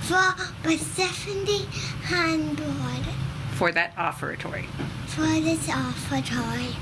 for $70 for that offertory. for this offertory.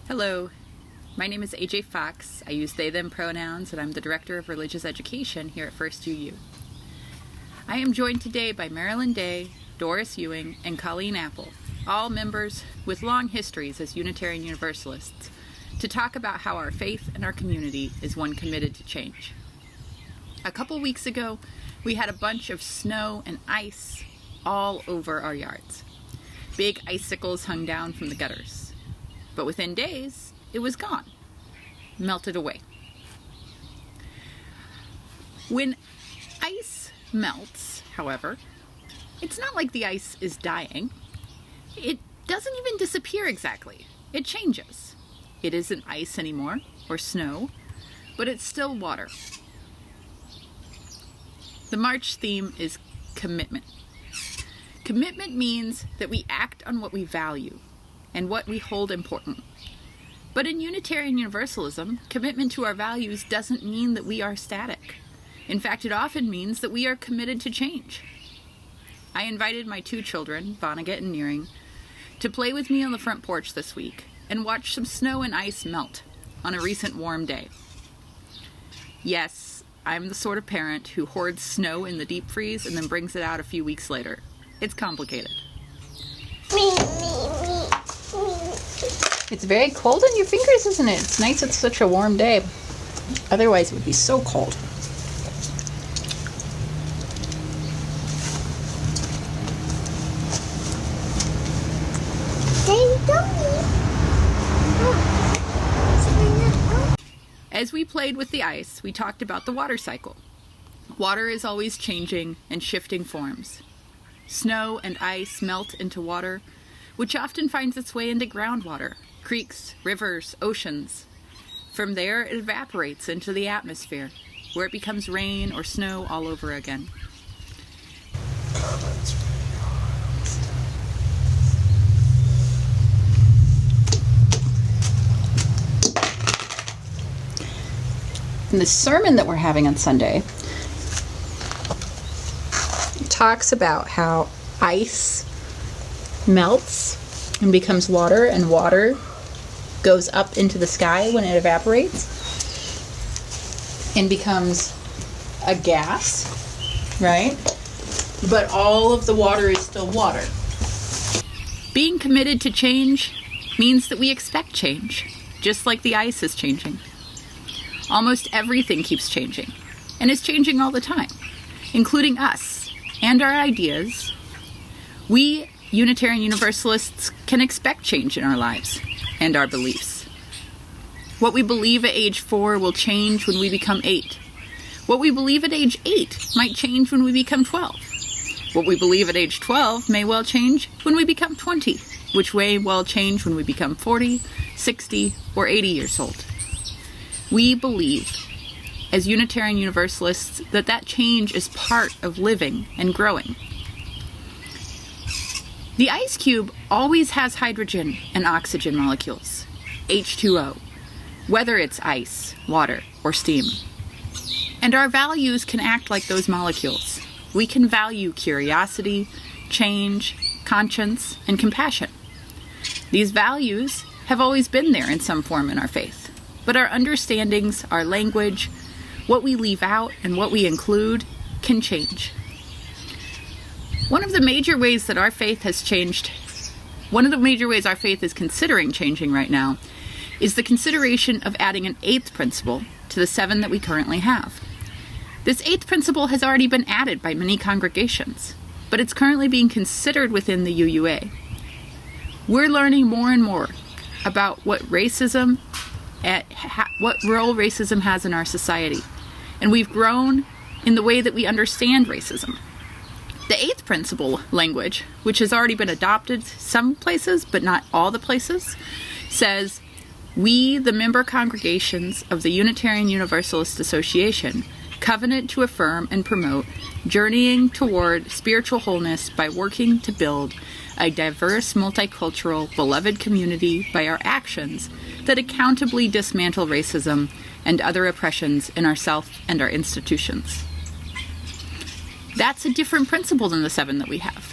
Hello, my name is AJ Fox. I use they, them pronouns, and I'm the Director of Religious Education here at First UU. I am joined today by Marilyn Day, Doris Ewing, and Colleen Apple, all members with long histories as Unitarian Universalists, to talk about how our faith and our community is one committed to change. A couple weeks ago, we had a bunch of snow and ice all over our yards. Big icicles hung down from the gutters. But within days, it was gone, melted away. When ice melts, however, it's not like the ice is dying. It doesn't even disappear exactly. It changes. It isn't ice anymore, or snow, but it's still water. The March theme is commitment. Commitment means that we act on what we value and what we hold important. But in Unitarian Universalism, commitment to our values doesn't mean that we are static. In fact, it often means that we are committed to change. I invited my two children, Vonnegut and Nearing, to play with me on the front porch this week and watch some snow and ice melt on a recent warm day. Yes, I'm the sort of parent who hoards snow in the deep freeze and then brings it out a few weeks later. It's complicated. It's very cold on your fingers, isn't it? It's nice it's such a warm day. Otherwise, it would be so cold. As we played with the ice, we talked about the water cycle. Water is always changing and shifting forms. Snow and ice melt into water, which often finds its way into groundwater, creeks, rivers, oceans. From there, it evaporates into the atmosphere, where it becomes rain or snow all over again. And the sermon that we're having on Sunday talks about how ice melts and becomes water, and water goes up into the sky when it evaporates and becomes a gas, right? But all of the water is still water. Being committed to change means that we expect change, just like the ice is changing. Almost everything keeps changing, and is changing all the time, including us and our ideas. We Unitarian Universalists can expect change in our lives and our beliefs. What we believe at age 4 will change when we become 8. What we believe at age 8 might change when we become 12. What we believe at age 12 may well change when we become 20, which may well change when we become 40, 60, or 80 years old. We believe, as Unitarian Universalists, that change is part of living and growing. The ice cube always has hydrogen and oxygen molecules, H2O, whether it's ice, water, or steam. And our values can act like those molecules. We can value curiosity, change, conscience, and compassion. These values have always been there in some form in our faith, but our understandings, our language, what we leave out and what we include can change. One of the major ways that our faith has changed, one of the major ways our faith is considering changing right now, is the consideration of adding an 8th principle to the 7 that we currently have. This 8th principle has already been added by many congregations, but it's currently being considered within the UUA. We're learning more and more about what racism, what role racism has in our society, and we've grown in the way that we understand racism. The 8th principle language, which has already been adopted some places, but not all the places, says, "We, the member congregations of the Unitarian Universalist Association, covenant to affirm and promote, journeying toward spiritual wholeness by working to build a diverse, multicultural, beloved community by our actions that accountably dismantle racism and other oppressions in ourselves and our institutions. That's a different principle than the 7 that we have.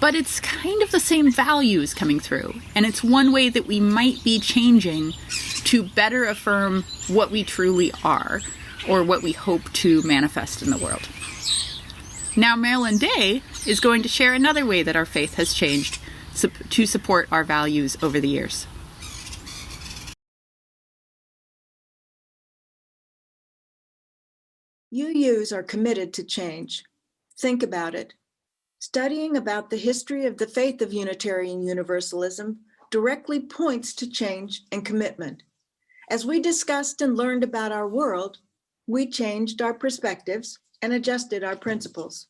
But it's kind of the same values coming through, and it's one way that we might be changing to better affirm what we truly are, or what we hope to manifest in the world. Now, Marilyn Day is going to share another way that our faith has changed to support our values over the years. UUs are committed to change. Think about it. Studying about the history of the faith of Unitarian Universalism directly points to change and commitment. As we discussed and learned about our world, we changed our perspectives and adjusted our principles.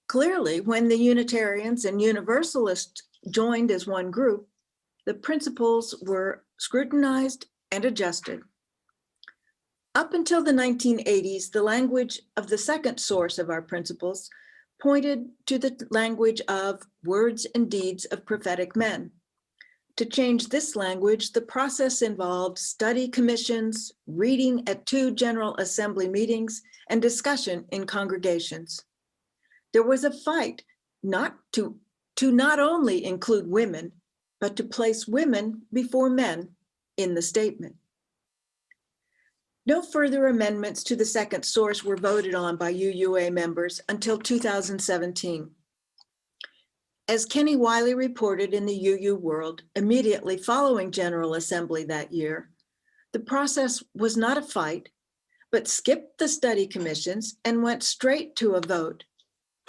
Clearly, when the Unitarians and Universalists joined as one group, the principles were scrutinized and adjusted. Up until the 1980s, the language of the second source of our principles pointed to the language of words and deeds of prophetic men. To change this language, the process involved study commissions, reading at 2 General Assembly meetings, and discussion in congregations. There was a fight to not only include women, but to place women before men in the statement. No further amendments to the second source were voted on by UUA members until 2017. As Kenny Wiley reported in the UU World immediately following General Assembly that year, the process was not a fight, but skipped the study commissions and went straight to a vote.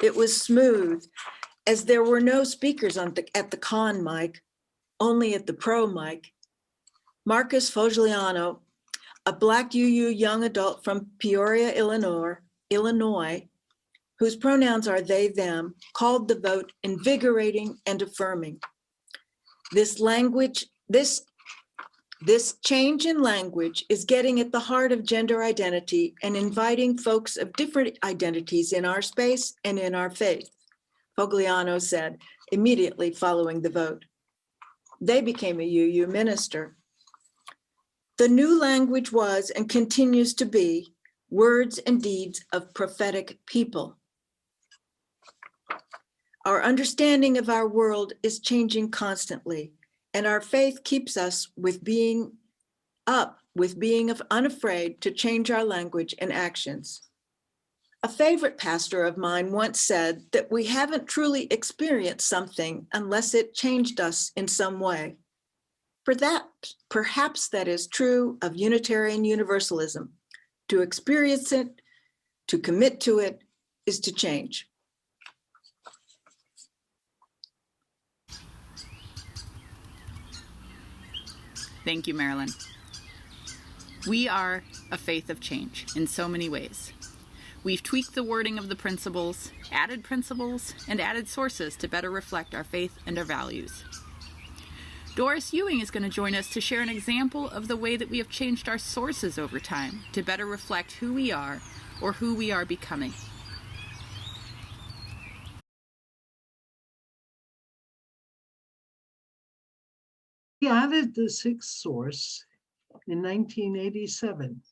It was smooth, as there were no speakers at the con mic, only at the pro mic. Marcus Fogliano, a Black UU young adult from Peoria, Illinois, whose pronouns are they, them, called the vote invigorating and affirming. This change in language is getting at the heart of gender identity and inviting folks of different identities in our space and in our faith, Fogliano said immediately following the vote. They became a UU minister. The new language was and continues to be words and deeds of prophetic people. Our understanding of our world is changing constantly, and our faith keeps us with being unafraid to change our language and actions. A favorite pastor of mine once said that we haven't truly experienced something unless it changed us in some way. Perhaps that is true of Unitarian Universalism. To experience it, to commit to it, is to change. Thank you, Marilyn. We are a faith of change in so many ways. We've tweaked the wording of the principles, and added sources to better reflect our faith and our values. Doris Ewing is going to join us to share an example of the way that we have changed our sources over time to better reflect who we are or who we are becoming. We added the 6th source in 1987,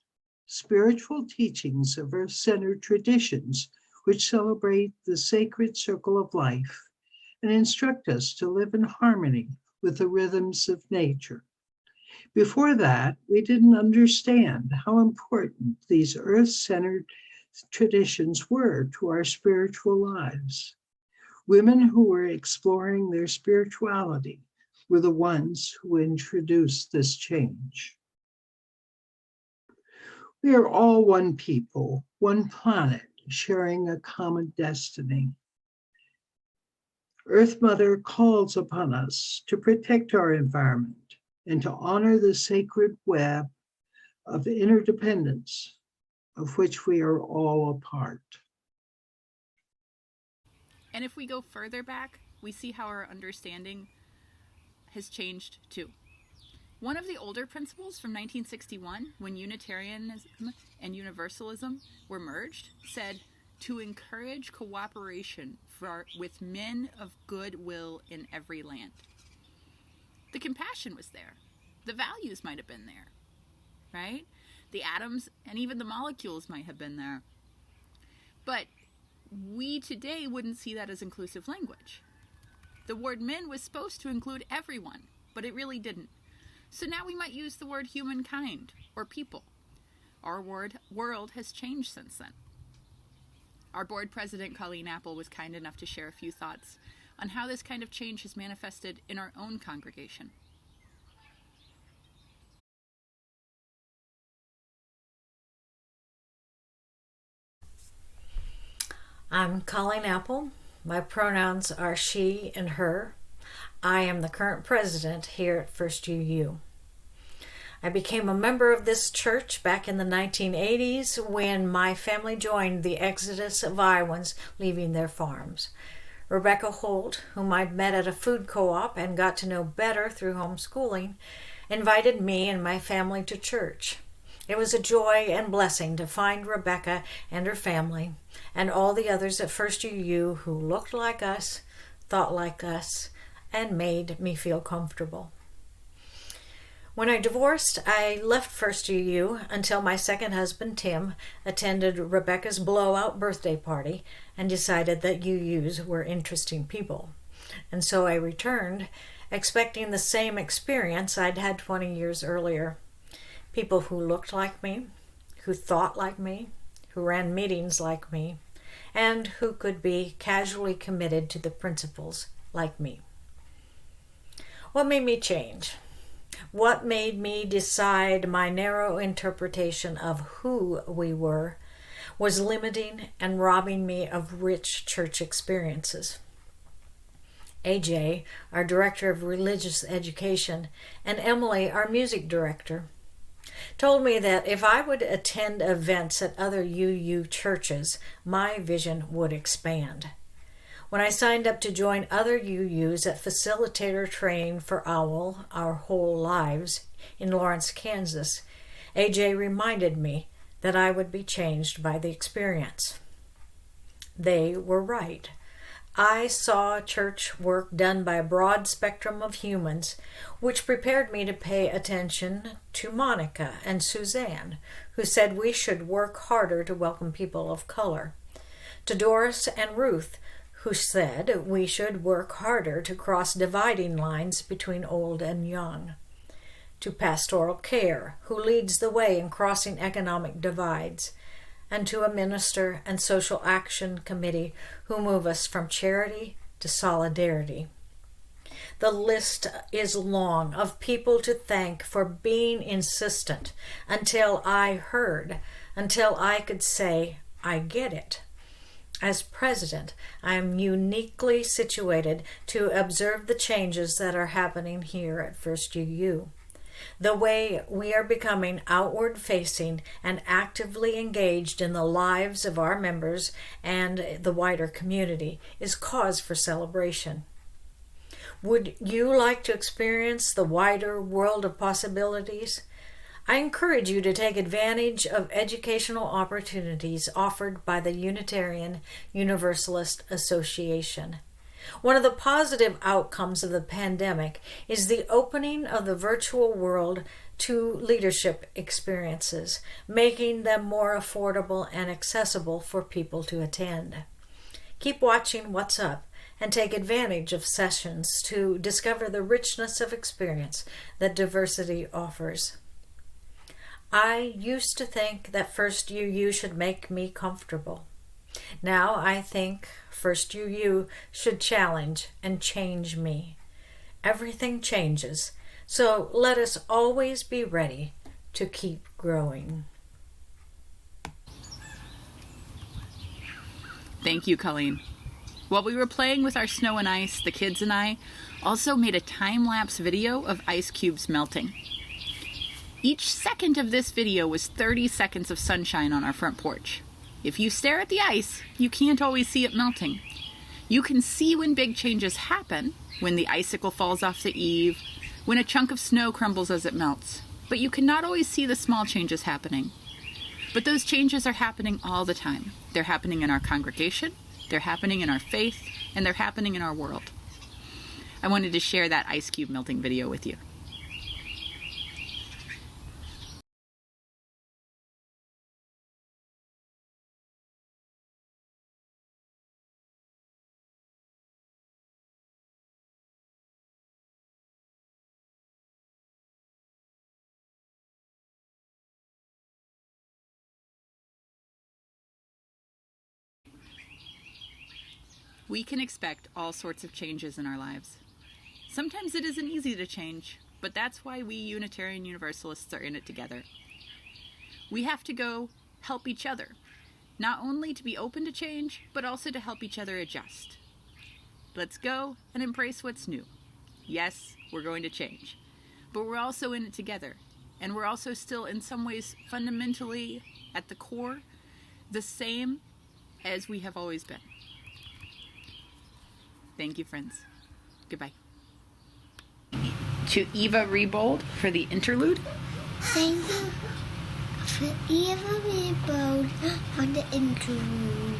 spiritual teachings of earth-centered traditions which celebrate the sacred circle of life and instruct us to live in harmony with the rhythms of nature. Before that, we didn't understand how important these earth-centered traditions were to our spiritual lives. Women who were exploring their spirituality were the ones who introduced this change. We are all one people, one planet, sharing a common destiny. Earth Mother calls upon us to protect our environment and to honor the sacred web of interdependence of which we are all a part. And if we go further back, we see how our understanding has changed too. One of the older principles from 1961, when Unitarianism and Universalism were merged, said to encourage cooperation with men of good will in every land. The compassion was there. The values might have been there, right? The atoms and even the molecules might have been there. But we today wouldn't see that as inclusive language. The word men was supposed to include everyone, but it really didn't. So now we might use the word humankind or people. Our world has changed since then. Our board president, Colleen Apple, was kind enough to share a few thoughts on how this kind of change has manifested in our own congregation. I'm Colleen Apple. My pronouns are she and her. I am the current president here at First UU. I became a member of this church back in the 1980s when my family joined the exodus of Iowans leaving their farms. Rebecca Holt, whom I'd met at a food co-op and got to know better through homeschooling, invited me and my family to church. It was a joy and blessing to find Rebecca and her family and all the others at First UU who looked like us, thought like us, and made me feel comfortable. When I divorced, I left First UU until my second husband, Tim, attended Rebecca's blowout birthday party and decided that UUs were interesting people. And so I returned, expecting the same experience I'd had 20 years earlier. People who looked like me, who thought like me, who ran meetings like me, and who could be casually committed to the principles like me. What made me change? What made me decide my narrow interpretation of who we were was limiting and robbing me of rich church experiences? AJ, our director of religious education, and Emily, our music director, told me that if I would attend events at other UU churches, my vision would expand. When I signed up to join other UUs at facilitator training for OWL, Our Whole Lives, in Lawrence, Kansas, AJ reminded me that I would be changed by the experience. They were right. I saw church work done by a broad spectrum of humans, which prepared me to pay attention to Monica and Suzanne, who said we should work harder to welcome people of color, to Doris and Ruth, who said we should work harder to cross dividing lines between old and young, to Pastoral Care, who leads the way in crossing economic divides, and to a minister and social action committee who move us from charity to solidarity. The list is long of people to thank for being insistent until I heard, until I could say, I get it. As president, I am uniquely situated to observe the changes that are happening here at First UU. The way we are becoming outward-facing and actively engaged in the lives of our members and the wider community is cause for celebration. Would you like to experience the wider world of possibilities? I encourage you to take advantage of educational opportunities offered by the Unitarian Universalist Association. One of the positive outcomes of the pandemic is the opening of the virtual world to leadership experiences, making them more affordable and accessible for people to attend. Keep watching What's Up and take advantage of sessions to discover the richness of experience that diversity offers. I used to think that First UU should make me comfortable. Now I think First UU should challenge and change me. Everything changes, so let us always be ready to keep growing. Thank you, Colleen. While we were playing with our snow and ice, the kids and I also made a time-lapse video of ice cubes melting. Each second of this video was 30 seconds of sunshine on our front porch. If you stare at the ice, you can't always see it melting. You can see when big changes happen, when the icicle falls off the eave, when a chunk of snow crumbles as it melts, but you cannot always see the small changes happening. But those changes are happening all the time. They're happening in our congregation, they're happening in our faith, and they're happening in our world. I wanted to share that ice cube melting video with you. We can expect all sorts of changes in our lives. Sometimes it isn't easy to change, but that's why we Unitarian Universalists are in it together. We have to go help each other, not only to be open to change, but also to help each other adjust. Let's go and embrace what's new. Yes, we're going to change, but we're also in it together, and we're also still in some ways fundamentally at the core the same as we have always been. Thank you, friends. Goodbye. To Eva Rebold for the interlude. Thank you for Eva Rebold for the interview.